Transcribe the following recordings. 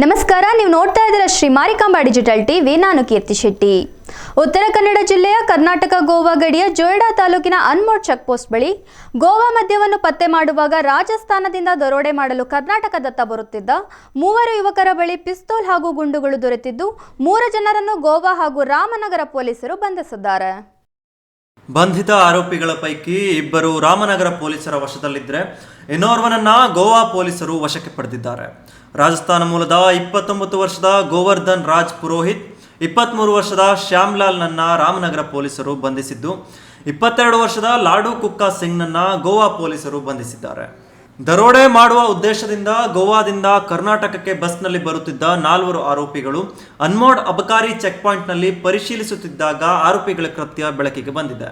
ನಮಸ್ಕಾರ, ನೀವು ನೋಡ್ತಾ ಇದ್ದೀರಾ ಶ್ರೀ ಮಾರಿಕಾಂಬಾ ಡಿಜಿಟಲ್ ಟಿವಿ. ನಾನು ಕೀರ್ತಿ ಶೆಟ್ಟಿ. ಉತ್ತರ ಕನ್ನಡ ಜಿಲ್ಲೆಯ ಕರ್ನಾಟಕ ಗೋವಾ ಗಡಿಯ ಜೊಯ್ಡಾ ತಾಲೂಕಿನ ಅನ್ಮೋಡ್ ಚೆಕ್ ಪೋಸ್ಟ್ ಬಳಿ ಗೋವಾ ಮದ್ಯವನ್ನು ಪತ್ತೆ ಮಾಡುವಾಗ ರಾಜಸ್ಥಾನದಿಂದ ದರೋಡೆ ಮಾಡಲು ಕರ್ನಾಟಕದತ್ತ ಬರುತ್ತಿದ್ದ 3 ಯುವಕರ ಬಳಿ ಪಿಸ್ತೂಲ್ ಹಾಗೂ ಗುಂಡುಗಳು ದೊರೆತಿದ್ದು 3 ಜನರನ್ನು ಗೋವಾ ಹಾಗೂ ರಾಮನಗರ ಪೊಲೀಸರು ಬಂಧಿಸಿದ್ದಾರೆ. ಬಂಧಿತ ಆರೋಪಿಗಳ ಪೈಕಿ 2 ರಾಮನಗರ ಪೊಲೀಸರ ವಶದಲ್ಲಿದ್ದರೆ ಇನ್ನೋರ್ವನನ್ನ ಗೋವಾ ಪೊಲೀಸರು ವಶಕ್ಕೆ ಪಡೆದಿದ್ದಾರೆ. ರಾಜಸ್ಥಾನ ಮೂಲದ 29 ವರ್ಷದ ಗೋವರ್ಧನ್ ರಾಜ್ ಪುರೋಹಿತ್, 23 ವರ್ಷದ ಶ್ಯಾಮ್ಲಾಲ್ನನ್ನ ರಾಮನಗರ ಪೊಲೀಸರು ಬಂಧಿಸಿದ್ದು, 22 ವರ್ಷದ ಲಾಡು ಕುಕ್ಕಾ ಸಿಂಗ್ನನ್ನ ಗೋವಾ ಪೊಲೀಸರು ಬಂಧಿಸಿದ್ದಾರೆ. ದರೋಡೆ ಮಾಡುವ ಉದ್ದೇಶದಿಂದ ಗೋವಾದಿಂದ ಕರ್ನಾಟಕಕ್ಕೆ ಬಸ್ನಲ್ಲಿ ಬರುತ್ತಿದ್ದ 4 ಆರೋಪಿಗಳು ಅನ್ಮೋಡ್ ಅಬಕಾರಿ ಚೆಕ್ ಪಾಯಿಂಟ್ನಲ್ಲಿ ಪರಿಶೀಲಿಸುತ್ತಿದ್ದಾಗ ಆರೋಪಿಗಳ ಕೃತ್ಯ ಬೆಳಕಿಗೆ ಬಂದಿದೆ.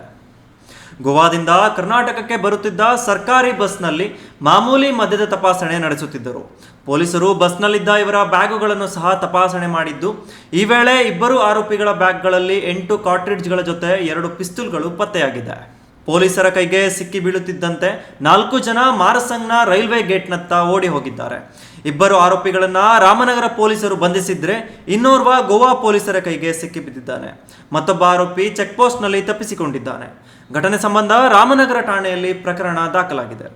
ಗೋವಾದಿಂದ ಕರ್ನಾಟಕಕ್ಕೆ ಬರುತ್ತಿದ್ದ ಸರ್ಕಾರಿ ಬಸ್ನಲ್ಲಿ ಮಾಮೂಲಿ ಮದ್ಯದ ತಪಾಸಣೆ ನಡೆಸುತ್ತಿದ್ದರು. ಪೊಲೀಸರು ಬಸ್ನಲ್ಲಿದ್ದ ಇವರ ಬ್ಯಾಗುಗಳನ್ನು ಸಹ ತಪಾಸಣೆ ಮಾಡಿದ್ದು, ಈ ವೇಳೆ 2 ಆರೋಪಿಗಳ ಬ್ಯಾಗ್ಗಳಲ್ಲಿ 8 ಕಾರ್ಟ್ರಿಡ್ಜ್ಗಳ ಜೊತೆ 2 ಪಿಸ್ತೂಲ್ಗಳು ಪತ್ತೆಯಾಗಿದೆ. ಪೊಲೀಸರ ಕೈಗೆ ಸಿಕ್ಕಿ ಬೀಳುತ್ತಿದ್ದಂತೆ 4 ಜನ ಮಾರಸಂಗ್ನ ರೈಲ್ವೆ ಗೇಟ್ನತ್ತ ಓಡಿ ಹೋಗಿದ್ದಾರೆ. 2 ಆರೋಪಿಗಳನ್ನ ರಾಮನಗರ ಪೊಲೀಸರು ಬಂಧಿಸಿದ್ರೆ ಇನ್ನೋರ್ವ ಗೋವಾ ಪೊಲೀಸರ ಕೈಗೆ ಸಿಕ್ಕಿ ಬಿದ್ದಿದ್ದಾನೆ. ಮತ್ತೊಬ್ಬ ಆರೋಪಿ ಚೆಕ್ ಪೋಸ್ಟ್ನಲ್ಲಿ ತಪ್ಪಿಸಿಕೊಂಡಿದ್ದಾನೆ. ಘಟನೆ ಸಂಬಂಧ ರಾಮನಗರ ಠಾಣೆಯಲ್ಲಿ ಪ್ರಕರಣ ದಾಖಲಾಗಿದೆ.